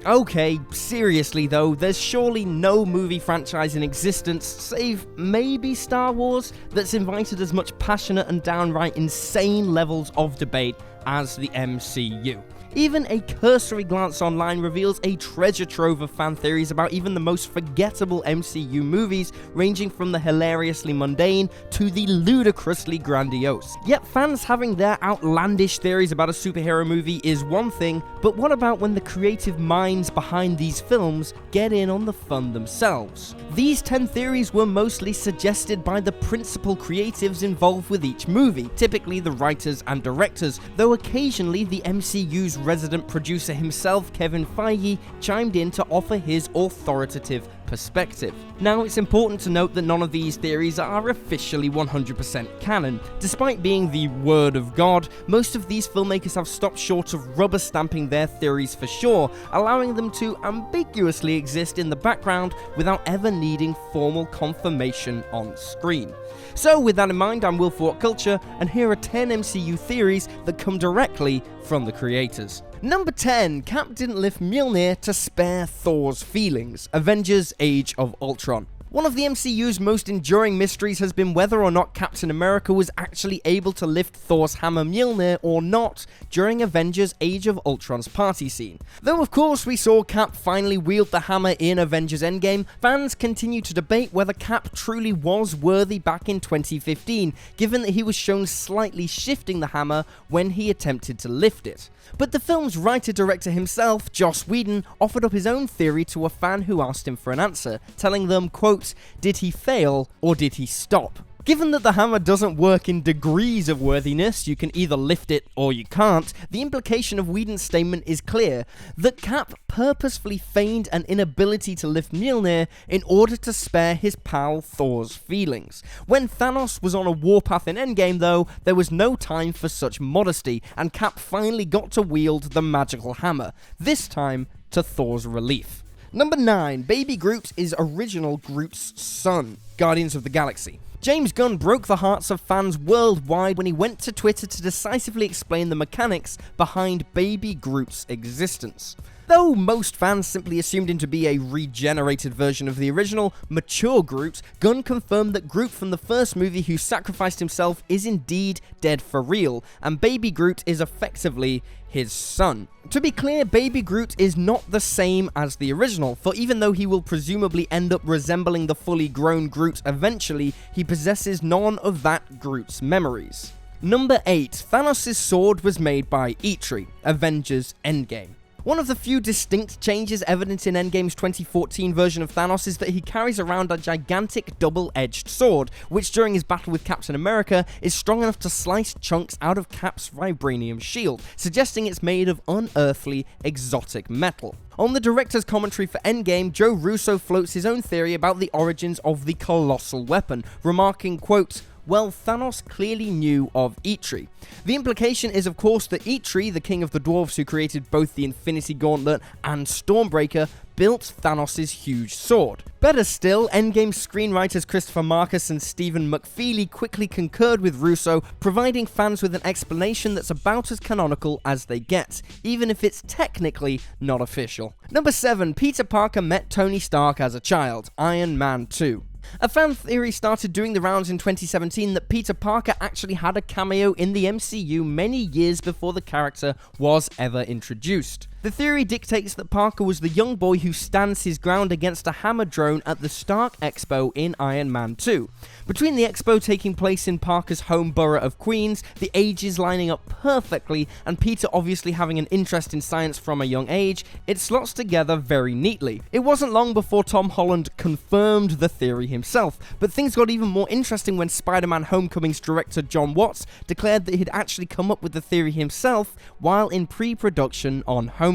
Okay, seriously though, there's surely no movie franchise in existence, save maybe Star Wars, that's invited as much passionate and downright insane levels of debate as the MCU. Even a cursory glance online reveals a treasure trove of fan theories about even the most forgettable MCU movies, ranging from the hilariously mundane to the ludicrously grandiose. Yet fans having their outlandish theories about a superhero movie is one thing, but what about when the creative minds behind these films get in on the fun themselves? These 10 theories were mostly suggested by the principal creatives involved with each movie, typically the writers and directors, though occasionally the MCU's resident producer himself, Kevin Feige, chimed in to offer his authoritative perspective. Now, it's important to note that none of these theories are officially 100% canon. Despite being the word of God, most of these filmmakers have stopped short of rubber stamping their theories for sure, allowing them to ambiguously exist in the background without ever needing formal confirmation on screen. So with that in mind, I'm Will for What Culture, and here are 10 MCU theories that come directly from the creators. Number 10, Cap didn't lift Mjolnir to spare Thor's feelings. Avengers: Age of Ultron. One of the MCU's most enduring mysteries has been whether or not Captain America was actually able to lift Thor's hammer Mjolnir or not during Avengers: Age of Ultron's party scene. Though of course we saw Cap finally wield the hammer in Avengers Endgame, fans continue to debate whether Cap truly was worthy back in 2015, given that he was shown slightly shifting the hammer when he attempted to lift it. But the film's writer-director himself, Joss Whedon, offered up his own theory to a fan who asked him for an answer, telling them, quote, "Did he fail or did he stop?" Given that the hammer doesn't work in degrees of worthiness, you can either lift it or you can't, the implication of Whedon's statement is clear, that Cap purposefully feigned an inability to lift Mjolnir in order to spare his pal Thor's feelings. When Thanos was on a warpath in Endgame though, there was no time for such modesty, and Cap finally got to wield the magical hammer, this time to Thor's relief. Number 9, Baby Groot is original Groot's son, Guardians of the Galaxy. James Gunn broke the hearts of fans worldwide when he went to Twitter to decisively explain the mechanics behind Baby Groot's existence. Though most fans simply assumed him to be a regenerated version of the original, mature Groot, Gunn confirmed that Groot from the first movie who sacrificed himself is indeed dead for real, and Baby Groot is effectively his son. To be clear, Baby Groot is not the same as the original, for even though he will presumably end up resembling the fully grown Groot eventually, he possesses none of that Groot's memories. Number 8, Thanos' sword was made by EITRI, Avengers Endgame. One of the few distinct changes evident in Endgame's 2014 version of Thanos is that he carries around a gigantic double-edged sword, which during his battle with Captain America is strong enough to slice chunks out of Cap's vibranium shield, suggesting it's made of unearthly, exotic metal. On the director's commentary for Endgame, Joe Russo floats his own theory about the origins of the colossal weapon, remarking, quote, "Well, Thanos clearly knew of EITRI." The implication is, of course, that EITRI, the king of the dwarves who created both the Infinity Gauntlet and Stormbreaker, built Thanos' huge sword. Better still, Endgame screenwriters Christopher Marcus and Stephen McFeely quickly concurred with Russo, providing fans with an explanation that's about as canonical as they get, even if it's technically not official. Number 7, Peter Parker met Tony Stark as a child, Iron Man 2. A fan theory started doing the rounds in 2017 that Peter Parker actually had a cameo in the MCU many years before the character was ever introduced. The theory dictates that Parker was the young boy who stands his ground against a hammer drone at the Stark Expo in Iron Man 2. Between the expo taking place in Parker's home borough of Queens, the ages lining up perfectly, and Peter obviously having an interest in science from a young age, it slots together very neatly. It wasn't long before Tom Holland confirmed the theory himself, but things got even more interesting when Spider-Man Homecoming's director John Watts declared that he'd actually come up with the theory himself while in pre-production on Homecoming.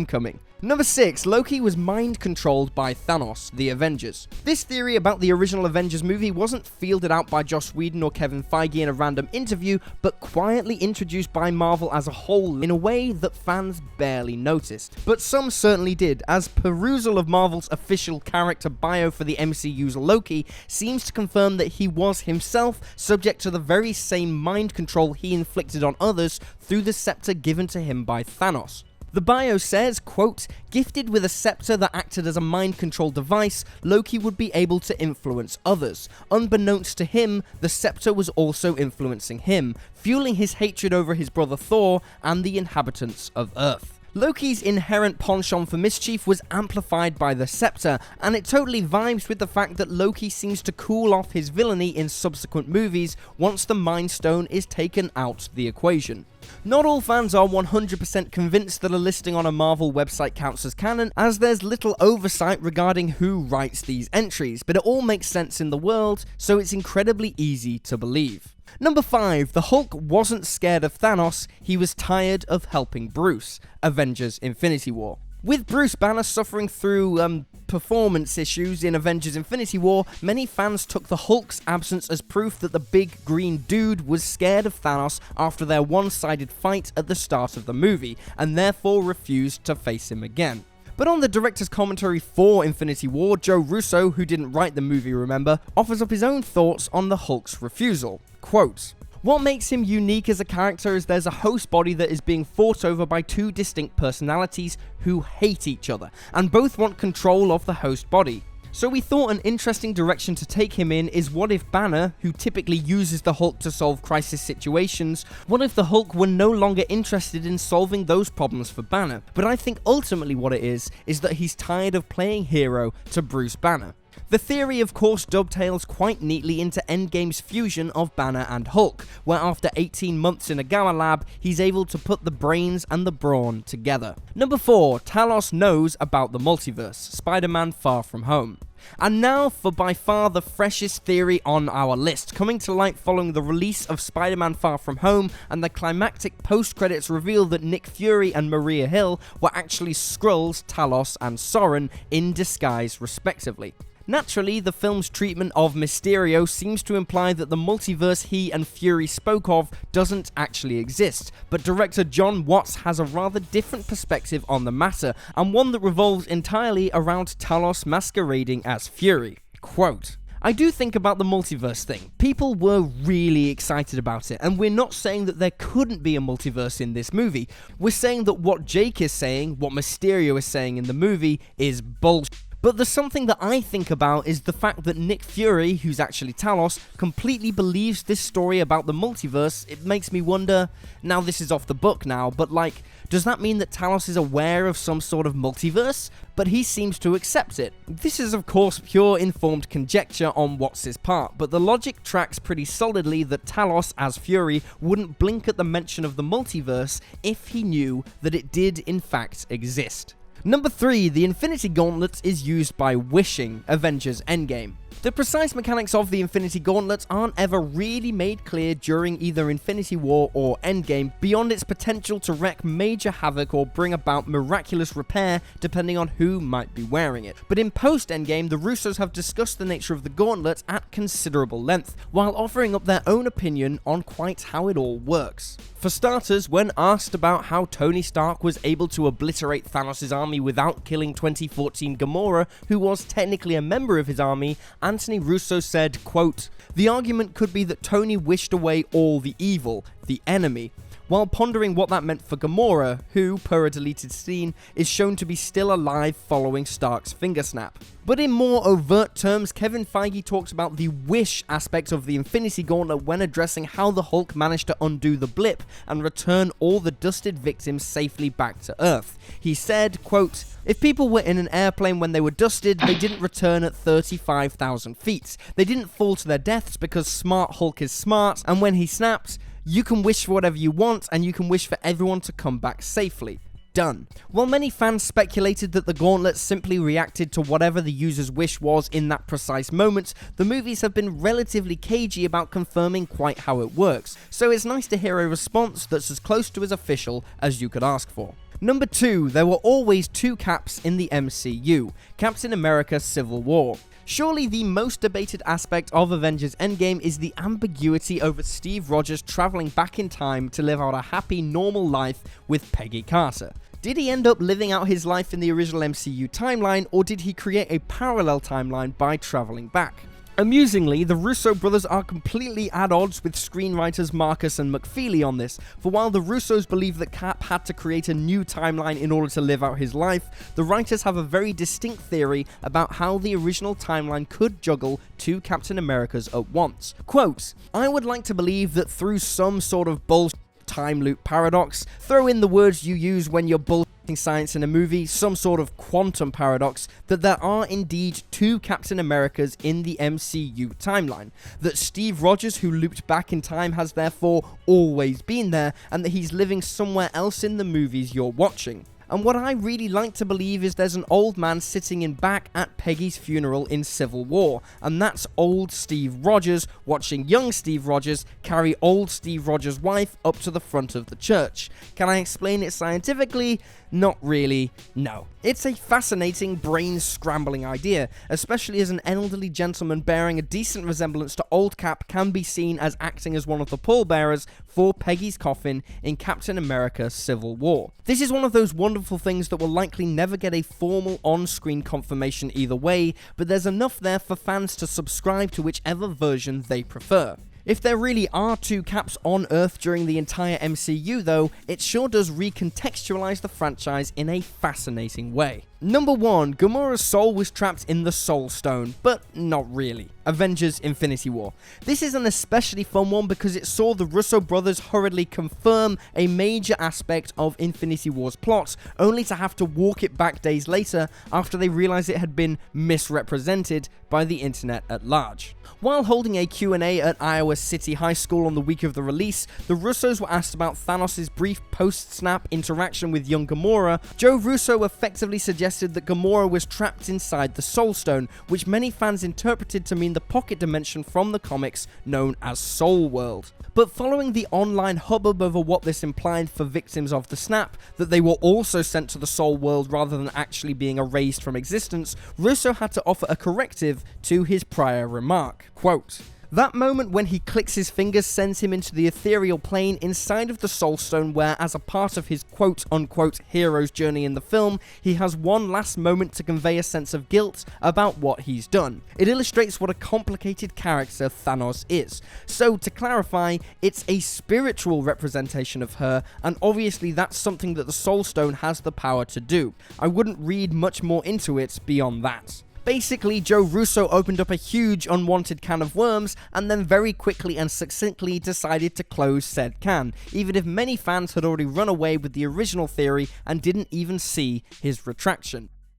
Number 6, Loki was mind-controlled by Thanos, the Avengers. This theory about the original Avengers movie wasn't fielded out by Joss Whedon or Kevin Feige in a random interview, but quietly introduced by Marvel as a whole in a way that fans barely noticed. But some certainly did, as perusal of Marvel's official character bio for the MCU's Loki seems to confirm that he was himself subject to the very same mind control he inflicted on others through the scepter given to him by Thanos. The bio says, quote, "Gifted with a scepter that acted as a mind control device, Loki would be able to influence others. Unbeknownst to him, the scepter was also influencing him, fueling his hatred over his brother Thor and the inhabitants of Earth." Loki's inherent penchant for mischief was amplified by the scepter, and it totally vibes with the fact that Loki seems to cool off his villainy in subsequent movies once the Mind Stone is taken out the equation. Not all fans are 100% convinced that a listing on a Marvel website counts as canon, as there's little oversight regarding who writes these entries, but it all makes sense in the world, so it's incredibly easy to believe. Number 5, the Hulk wasn't scared of Thanos, he was tired of helping Bruce. Avengers Infinity War. With Bruce Banner suffering through performance issues in Avengers Infinity War, many fans took the Hulk's absence as proof that the big green dude was scared of Thanos after their one-sided fight at the start of the movie, and therefore refused to face him again. But on the director's commentary for Infinity War, Joe Russo, who didn't write the movie, remember, offers up his own thoughts on the Hulk's refusal. Quote, "What makes him unique as a character is there's a host body that is being fought over by two distinct personalities who hate each other, and both want control of the host body. So we thought an interesting direction to take him in is what if Banner, who typically uses the Hulk to solve crisis situations, what if the Hulk were no longer interested in solving those problems for Banner? But I think ultimately what it is that he's tired of playing hero to Bruce Banner." The theory, of course, dovetails quite neatly into Endgame's fusion of Banner and Hulk, where after 18 months in a gamma lab, he's able to put the brains and the brawn together. Number 4, Talos knows about the multiverse, Spider-Man Far From Home. And now for by far the freshest theory on our list, coming to light following the release of Spider-Man Far From Home and the climactic post-credits reveal that Nick Fury and Maria Hill were actually Skrulls, Talos and Soren in disguise respectively. Naturally, the film's treatment of Mysterio seems to imply that the multiverse he and Fury spoke of doesn't actually exist, but director John Watts has a rather different perspective on the matter, and one that revolves entirely around Talos masquerading as Fury. Quote, "I do think about the multiverse thing. People were really excited about it, and we're not saying that there couldn't be a multiverse in this movie. We're saying that what Jake is saying, what Mysterio is saying in the movie, is bullshit. But there's something that I think about is the fact that Nick Fury, who's actually Talos, completely believes this story about the multiverse. It makes me wonder, now this is off the book now, but like, does that mean that Talos is aware of some sort of multiverse? But he seems to accept it. This is of course pure informed conjecture on Watts' part, but the logic tracks pretty solidly that Talos, as Fury, wouldn't blink at the mention of the multiverse if he knew that it did in fact exist. Number 3, the Infinity Gauntlet is used by wishing, Avengers Endgame. The precise mechanics of the Infinity Gauntlet aren't ever really made clear during either Infinity War or Endgame, beyond its potential to wreak major havoc or bring about miraculous repair depending on who might be wearing it. But in post-Endgame, the Russos have discussed the nature of the gauntlet at considerable length, while offering up their own opinion on quite how it all works. For starters, when asked about how Tony Stark was able to obliterate Thanos' army without killing 2014 Gamora, who was technically a member of his army, Anthony Russo said, quote, "The argument could be that Tony wished away all the evil, the enemy," while pondering what that meant for Gamora, who, per a deleted scene, is shown to be still alive following Stark's finger snap. But in more overt terms, Kevin Feige talks about the wish aspect of the Infinity Gauntlet when addressing how the Hulk managed to undo the blip and return all the dusted victims safely back to Earth. He said, quote, "If people were in an airplane when they were dusted, they didn't return at 35,000 feet. They didn't fall to their deaths because Smart Hulk is smart, and when he snapped, you can wish for whatever you want, and you can wish for everyone to come back safely. Done." While many fans speculated that the gauntlet simply reacted to whatever the user's wish was in that precise moment, the movies have been relatively cagey about confirming quite how it works, so it's nice to hear a response that's as close to as official as you could ask for. Number 2, there were always two Caps in the MCU, Captain America Civil War. Surely the most debated aspect of Avengers Endgame is the ambiguity over Steve Rogers traveling back in time to live out a happy, normal life with Peggy Carter. Did he end up living out his life in the original MCU timeline, or did he create a parallel timeline by traveling back? Amusingly, the Russo brothers are completely at odds with screenwriters Marcus and McFeely on this, for while the Russos believe that Cap had to create a new timeline in order to live out his life, the writers have a very distinct theory about how the original timeline could juggle two Captain Americas at once. Quote, "I would like to believe that through some sort of bullshit time loop paradox, throw in the words you use when you're bullshitting science in a movie, some sort of quantum paradox, that there are indeed two Captain Americas in the MCU timeline, that Steve Rogers, who looped back in time, has therefore always been there, and that he's living somewhere else in the movies you're watching. And what I really like to believe is there's an old man sitting in back at Peggy's funeral in Civil War, and that's old Steve Rogers watching young Steve Rogers carry old Steve Rogers' wife up to the front of the church. Can I explain it scientifically? Not really, no. It's a fascinating, brain-scrambling idea, especially as an elderly gentleman bearing a decent resemblance to old Cap can be seen as acting as one of the pallbearers for Peggy's coffin in Captain America Civil War. This is one of those wonderful things that will likely never get a formal on-screen confirmation either way, but there's enough there for fans to subscribe to whichever version they prefer. If there really are two Caps on Earth during the entire MCU though, it sure does recontextualize the franchise in a fascinating way. Number 1, Gamora's soul was trapped in the Soul Stone, but not really. Avengers Infinity War. This is an especially fun one because it saw the Russo brothers hurriedly confirm a major aspect of Infinity War's plot, only to have to walk it back days later after they realized it had been misrepresented by the internet at large. While holding a Q&A at Iowa City High School on the week of the release, the Russos were asked about Thanos' brief post-snap interaction with young Gamora. Joe Russo effectively suggested that Gamora was trapped inside the Soul Stone, which many fans interpreted to mean the pocket dimension from the comics known as Soul World. But following the online hubbub over what this implied for victims of the snap, that they were also sent to the Soul World rather than actually being erased from existence, Russo had to offer a corrective to his prior remark. Quote, "That moment when he clicks his fingers sends him into the ethereal plane inside of the Soul Stone where, as a part of his quote-unquote hero's journey in the film, he has one last moment to convey a sense of guilt about what he's done. It illustrates what a complicated character Thanos is. So, to clarify, it's a spiritual representation of her, and obviously that's something that the Soul Stone has the power to do. I wouldn't read much more into it beyond that." Basically, Joe Russo opened up a huge unwanted can of worms and then very quickly and succinctly decided to close said can, even if many fans had already run away with the original theory and didn't even see his retraction.